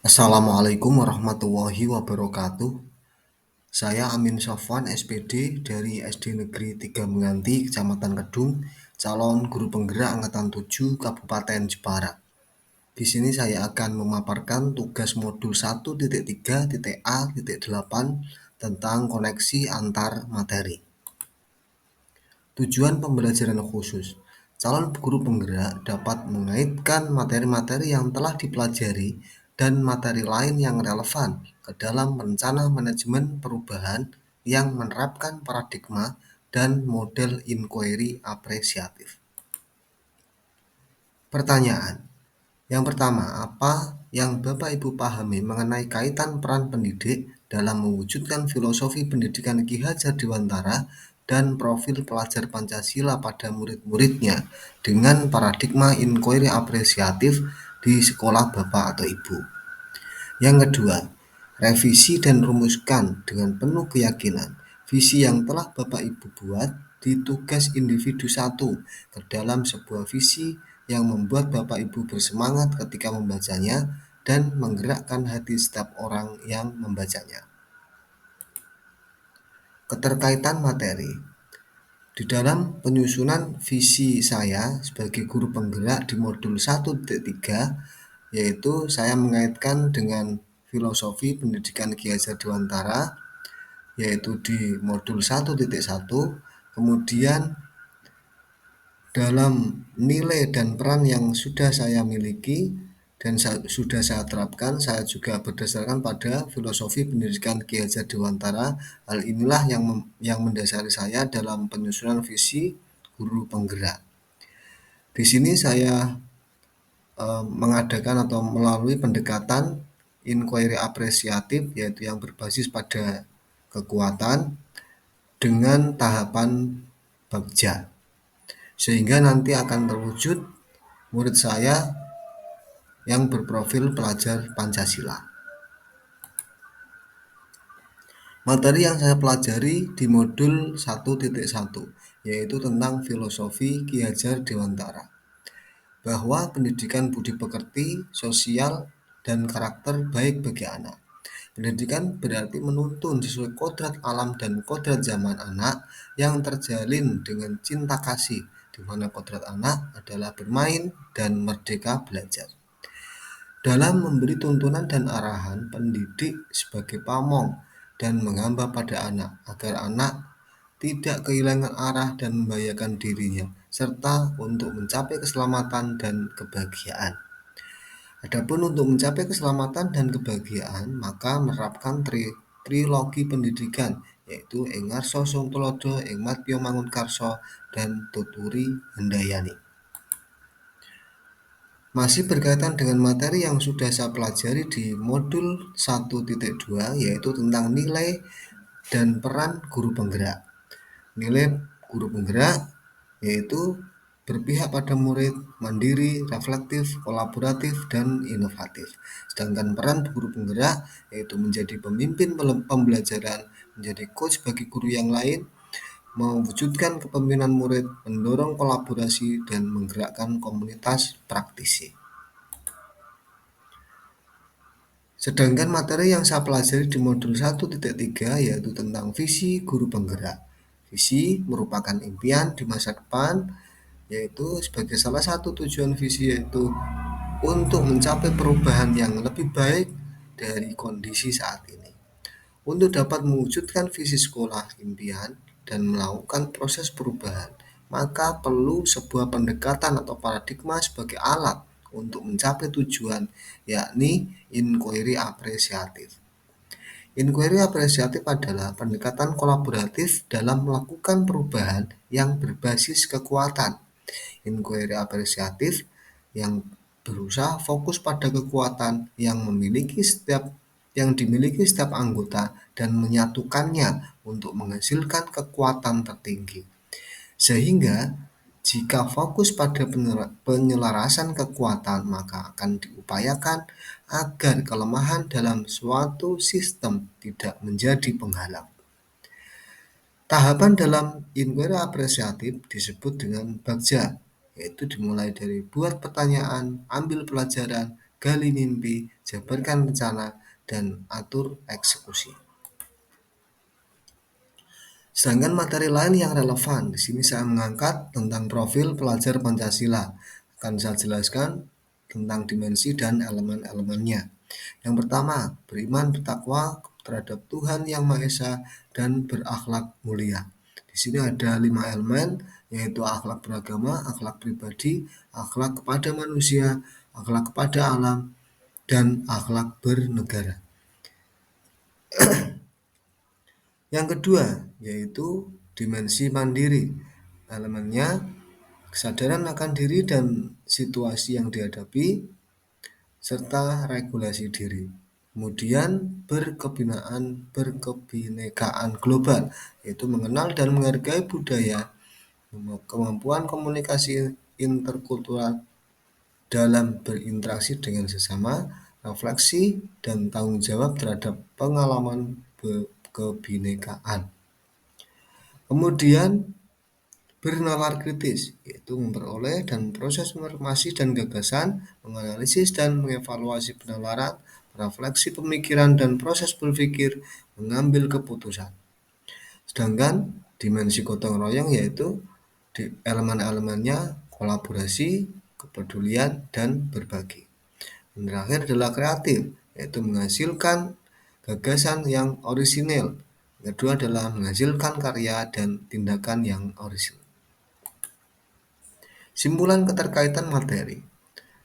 Assalamualaikum warahmatullahi wabarakatuh. Saya Amin Sofwan, SPD dari SD Negeri 3 Menganti, Kecamatan Kedung, calon guru penggerak Angkatan 7 Kabupaten Jepara. Di sini saya akan memaparkan tugas modul 1.3.A.8 tentang koneksi antar materi. Tujuan pembelajaran khusus. Calon guru penggerak dapat mengaitkan materi-materi yang telah dipelajari dan materi lain yang relevan ke dalam rencana manajemen perubahan yang menerapkan paradigma dan model inquiry apresiatif. Pertanyaan. Yang pertama, apa yang Bapak Ibu pahami mengenai kaitan peran pendidik dalam mewujudkan filosofi pendidikan Ki Hajar Dewantara dan profil pelajar Pancasila pada murid-muridnya dengan paradigma inquiry apresiatif di sekolah Bapak atau Ibu? Yang kedua, revisi dan rumuskan dengan penuh keyakinan visi yang telah Bapak Ibu buat di tugas individu 1 ke dalam sebuah visi yang membuat Bapak Ibu bersemangat ketika membacanya dan menggerakkan hati setiap orang yang membacanya. Keterkaitan materi. Di dalam penyusunan visi saya sebagai guru penggerak di modul 1.3, yaitu saya mengaitkan dengan filosofi pendidikan Ki Hajar Dewantara, yaitu di modul 1.1, kemudian dalam nilai dan peran yang sudah saya miliki dan sudah saya terapkan, saya juga berdasarkan pada filosofi pendidikan Ki Hajar Dewantara. Hal inilah yang mendasari saya dalam penyusunan visi guru penggerak. Di sini saya mengadakan atau melalui pendekatan inquiry apresiatif, yaitu yang berbasis pada kekuatan dengan tahapan bagja, sehingga nanti akan terwujud murid saya yang berprofil pelajar Pancasila. Materi yang saya pelajari di modul 1.1 yaitu tentang filosofi Ki Hajar Dewantara, bahwa pendidikan budi pekerti, sosial, dan karakter baik bagi anak. Pendidikan berarti menuntun sesuai kodrat alam dan kodrat zaman anak yang terjalin dengan cinta kasih, di mana kodrat anak adalah bermain dan merdeka belajar. Dalam memberi tuntunan dan arahan, pendidik sebagai pamong dan menghamba pada anak agar anak tidak kehilangan arah dan membahayakan dirinya, serta untuk mencapai keselamatan dan kebahagiaan. Adapun untuk mencapai keselamatan dan kebahagiaan, maka menerapkan trilogi pendidikan, yaitu ing ngarsa sung tulodo, ing madya mangunkarsa, dan tuturi hendayani. Masih berkaitan dengan materi yang sudah saya pelajari di modul 1.2, yaitu tentang nilai dan peran guru penggerak. Nilai guru penggerak yaitu berpihak pada murid, mandiri, reflektif, kolaboratif, dan inovatif. Sedangkan peran guru penggerak yaitu menjadi pemimpin pembelajaran, menjadi coach bagi guru yang lain, mewujudkan kepemimpinan murid, mendorong kolaborasi, dan menggerakkan komunitas praktisi. Sedangkan materi yang saya pelajari di modul 1.3 yaitu tentang visi guru penggerak. Visi merupakan impian di masa depan, yaitu sebagai salah satu tujuan visi yaitu untuk mencapai perubahan yang lebih baik dari kondisi saat ini. Untuk dapat mewujudkan visi sekolah impian dan melakukan proses perubahan, maka perlu sebuah pendekatan atau paradigma sebagai alat untuk mencapai tujuan, yakni inquiry apresiatif. Inquiry apresiatif adalah pendekatan kolaboratif dalam melakukan perubahan yang berbasis kekuatan. Inquiry apresiatif yang berusaha fokus pada kekuatan yang dimiliki setiap anggota dan menyatukannya untuk menghasilkan kekuatan tertinggi. Sehingga jika fokus pada penyelarasan kekuatan, maka akan diupayakan agar kelemahan dalam suatu sistem tidak menjadi penghalang. Tahapan dalam inquiry apresiatif disebut dengan bagja, yaitu dimulai dari buat pertanyaan, ambil pelajaran, gali mimpi, jabarkan rencana, dan atur eksekusi. Sedangkan materi lain yang relevan, di sini saya mengangkat tentang profil pelajar Pancasila. Akan saya jelaskan tentang dimensi dan elemen-elemennya. Yang pertama, beriman bertakwa terhadap Tuhan Yang Maha Esa dan berakhlak mulia. Di sini ada 5 elemen, yaitu akhlak beragama, akhlak pribadi, akhlak kepada manusia, akhlak kepada alam, dan akhlak bernegara. Yang kedua, yaitu dimensi mandiri. Elemennya kesadaran akan diri dan situasi yang dihadapi, serta regulasi diri. Kemudian berkebinekaan global, yaitu mengenal dan menghargai budaya, kemampuan komunikasi interkultural dalam berinteraksi dengan sesama, refleksi, dan tanggung jawab terhadap pengalaman kebinekaan. Kemudian bernalar kritis, yaitu memperoleh dan proses informasi dan gagasan, menganalisis dan mengevaluasi penalaran, refleksi pemikiran dan proses berpikir, mengambil keputusan. Sedangkan dimensi gotong royong yaitu di elemen-elemennya kolaborasi, kepedulian, dan berbagi. Yang terakhir adalah kreatif, yaitu menghasilkan gagasan yang orisinil. Yang kedua adalah menghasilkan karya dan tindakan yang orisinil. Simpulan keterkaitan materi.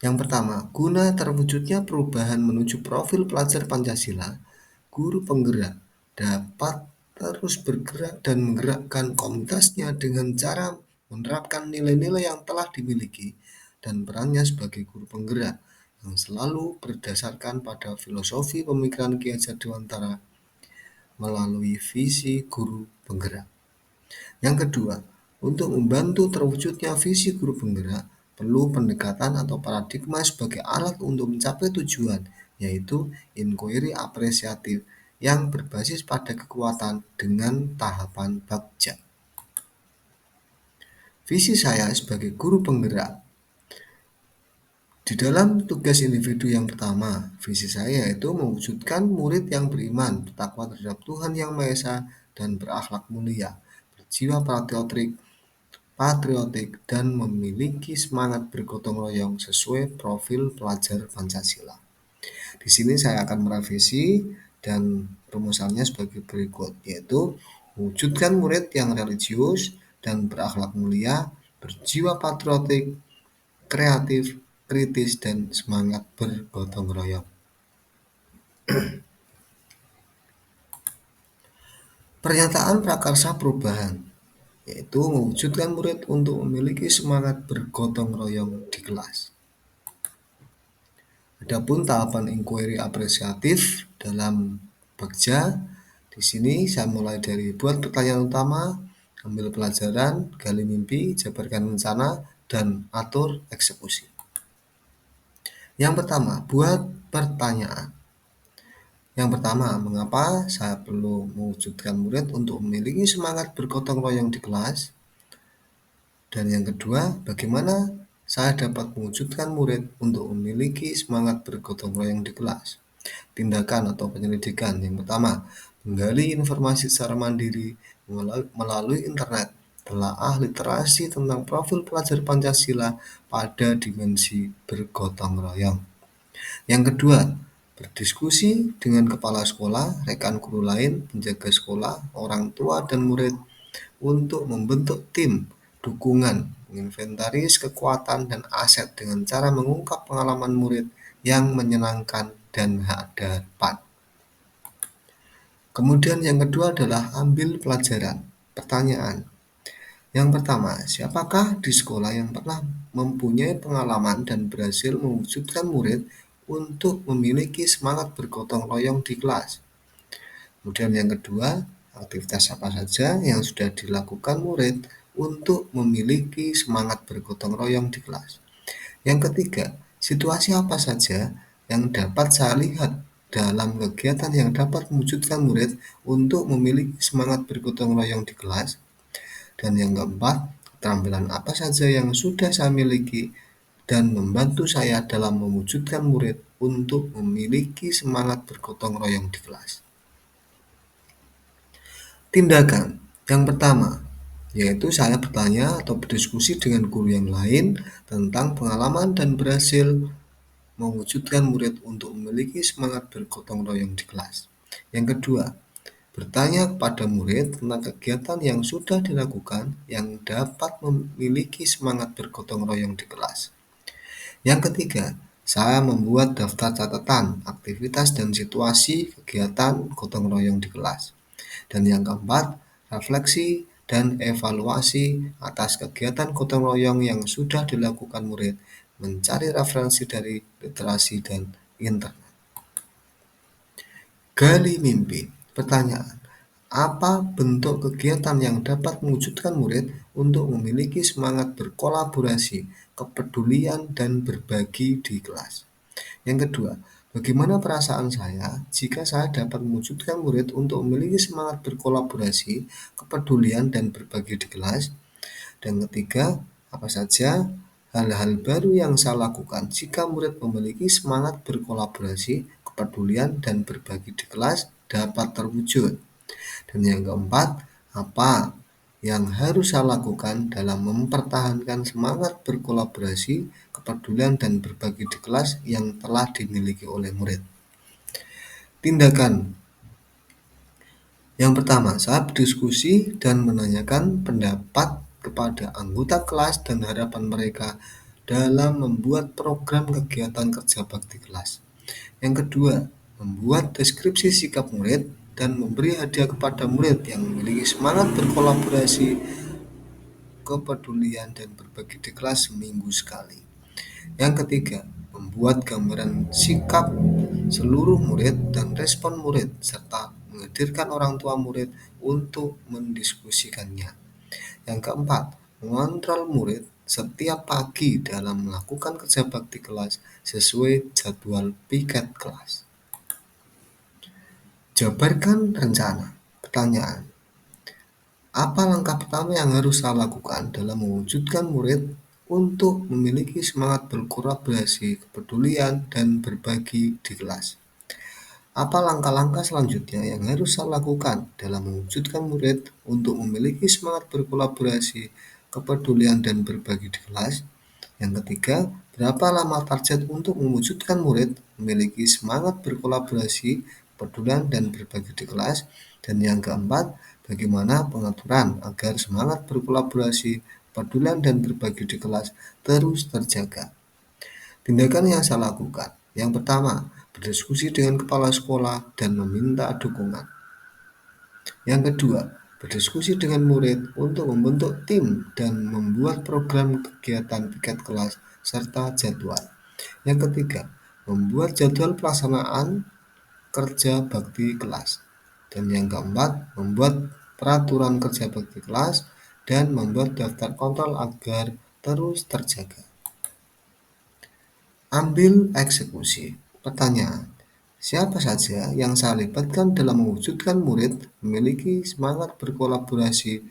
Yang pertama, guna terwujudnya perubahan menuju profil pelajar Pancasila, guru penggerak dapat terus bergerak dan menggerakkan komunitasnya dengan cara menerapkan nilai-nilai yang telah dimiliki dan perannya sebagai guru penggerak yang selalu berdasarkan pada filosofi pemikiran Ki Hajar Dewantara melalui visi guru penggerak. Yang kedua, untuk membantu terwujudnya visi guru penggerak, perlu pendekatan atau paradigma sebagai alat untuk mencapai tujuan, yaitu inquiry apresiatif yang berbasis pada kekuatan dengan tahapan bagja. Visi saya sebagai guru penggerak. Di dalam tugas individu yang pertama, visi saya yaitu mewujudkan murid yang beriman, bertakwa terhadap Tuhan Yang Maha Esa, dan berakhlak mulia, berjiwa patriotik, dan memiliki semangat bergotong royong sesuai profil pelajar Pancasila. Di sini saya akan merevisi dan rumusannya sebagai berikut, yaitu mewujudkan murid yang religius dan berakhlak mulia, berjiwa patriotik, kreatif, kritis, dan semangat bergotong royong. Pernyataan prakarsa perubahan, yaitu mewujudkan murid untuk memiliki semangat bergotong royong di kelas. Adapun tahapan inquiry apresiatif dalam bagja, di sini saya mulai dari buat pertanyaan utama, ambil pelajaran, gali mimpi, jabarkan rencana, dan atur eksekusi. Yang pertama, buat pertanyaan. Yang pertama, mengapa saya perlu mewujudkan murid untuk memiliki semangat bergotong royong di kelas? Dan yang kedua, bagaimana saya dapat mewujudkan murid untuk memiliki semangat bergotong royong di kelas? Tindakan atau penyelidikan. Yang pertama, menggali informasi secara mandiri melalui internet, telaah literasi tentang profil pelajar Pancasila pada dimensi bergotong royong. Yang kedua, berdiskusi dengan kepala sekolah, rekan guru lain, penjaga sekolah, orang tua, dan murid untuk membentuk tim dukungan, menginventaris kekuatan dan aset dengan cara mengungkap pengalaman murid yang menyenangkan dan hadapan. Kemudian yang kedua adalah ambil pelajaran. Pertanyaan. Yang pertama, siapakah di sekolah yang pernah mempunyai pengalaman dan berhasil mewujudkan murid untuk memiliki semangat bergotong royong di kelas? Kemudian yang kedua, aktivitas apa saja yang sudah dilakukan murid untuk memiliki semangat bergotong royong di kelas? Yang ketiga, situasi apa saja yang dapat saya lihat dalam kegiatan yang dapat mewujudkan murid untuk memiliki semangat bergotong royong di kelas? Dan yang keempat, keterampilan apa saja yang sudah saya miliki dan membantu saya dalam mewujudkan murid untuk memiliki semangat bergotong royong di kelas. Tindakan yang pertama, yaitu saya bertanya atau berdiskusi dengan guru yang lain tentang pengalaman dan berhasil mewujudkan murid untuk memiliki semangat bergotong royong di kelas. Yang kedua, bertanya kepada murid tentang kegiatan yang sudah dilakukan yang dapat memiliki semangat bergotong royong di kelas. Yang ketiga, saya membuat daftar catatan, aktivitas dan situasi kegiatan gotong royong di kelas. Dan yang keempat, refleksi dan evaluasi atas kegiatan gotong royong yang sudah dilakukan murid, mencari referensi dari literasi dan internet. Gali mimpi. Pertanyaan, apa bentuk kegiatan yang dapat mewujudkan murid untuk memiliki semangat berkolaborasi, kepedulian, dan berbagi di kelas? Yang kedua, bagaimana perasaan saya jika saya dapat mewujudkan murid untuk memiliki semangat berkolaborasi, kepedulian, dan berbagi di kelas? Dan ketiga, apa saja hal-hal baru yang saya lakukan jika murid memiliki semangat berkolaborasi, kepedulian, dan berbagi di kelas dapat terwujud? Dan yang keempat, apa yang harus saya lakukan dalam mempertahankan semangat berkolaborasi, kepedulian, dan berbagi di kelas yang telah dimiliki oleh murid? Tindakan yang pertama, saya berdiskusi dan menanyakan pendapat kepada anggota kelas dan harapan mereka dalam membuat program kegiatan kerja bakti kelas. Yang kedua, membuat deskripsi sikap murid dan memberi hadiah kepada murid yang memiliki semangat berkolaborasi, kepedulian, dan berbagi di kelas seminggu sekali. Yang ketiga, membuat gambaran sikap seluruh murid dan respon murid, serta menghadirkan orang tua murid untuk mendiskusikannya. Yang keempat, mengontrol murid setiap pagi dalam melakukan kerja bakti kelas sesuai jadwal piket kelas. Jabarkan rencana. Pertanyaan, apa langkah pertama yang harus saya lakukan dalam mewujudkan murid untuk memiliki semangat berkolaborasi, kepedulian, dan berbagi di kelas? Apa langkah-langkah selanjutnya yang harus saya lakukan dalam mewujudkan murid untuk memiliki semangat berkolaborasi, kepedulian, dan berbagi di kelas? Yang ketiga, berapa lama target untuk mewujudkan murid memiliki semangat berkolaborasi, kepedulian, dan berbagi di kelas? Dan yang keempat, bagaimana pengaturan agar semangat berkolaborasi, kepedulian, dan berbagi di kelas terus terjaga? Tindakan yang saya lakukan. Yang pertama, berdiskusi dengan kepala sekolah dan meminta dukungan. Yang kedua, berdiskusi dengan murid untuk membentuk tim dan membuat program kegiatan piket kelas serta jadwal. Yang ketiga, membuat jadwal pelaksanaan kerja bakti kelas. Dan yang keempat, membuat peraturan kerja bakti kelas dan membuat daftar kontrol agar terus terjaga. Ambil eksekusi. Pertanyaan, siapa saja yang saya libatkan dalam mewujudkan murid memiliki semangat berkolaborasi,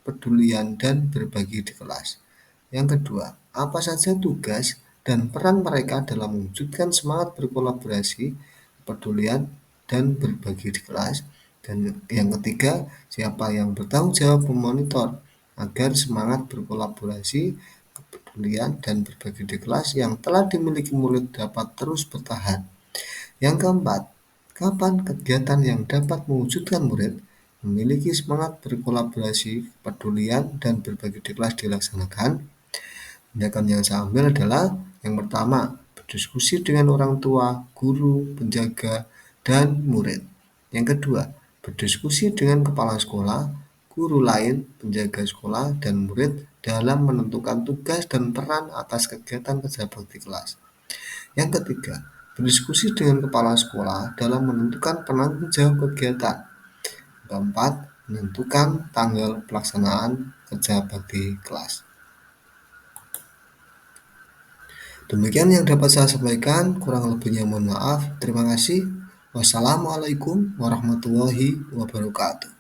pedulian, dan berbagi di kelas? Yang kedua, apa saja tugas dan peran mereka dalam mewujudkan semangat berkolaborasi, kepedulian, dan berbagi di kelas? Dan yang ketiga, siapa yang bertanggung jawab memonitor agar semangat berkolaborasi, kepedulian, dan berbagi di kelas yang telah dimiliki murid dapat terus bertahan? Yang keempat, kapan kegiatan yang dapat mewujudkan murid memiliki semangat berkolaborasi, kepedulian, dan berbagi di kelas dilaksanakan? Tindakan yang saya ambil adalah yang pertama, berdiskusi dengan orang tua, guru, penjaga, dan murid. Yang kedua, berdiskusi dengan kepala sekolah, guru lain, penjaga sekolah, dan murid dalam menentukan tugas dan peran atas kegiatan kerja bakti kelas. Yang ketiga, berdiskusi dengan kepala sekolah dalam menentukan penanggung jawab kegiatan. Keempat, menentukan tanggal pelaksanaan kerja bakti kelas. Demikian yang dapat saya sampaikan, kurang lebihnya mohon maaf. Terima kasih. Wassalamualaikum warahmatullahi wabarakatuh.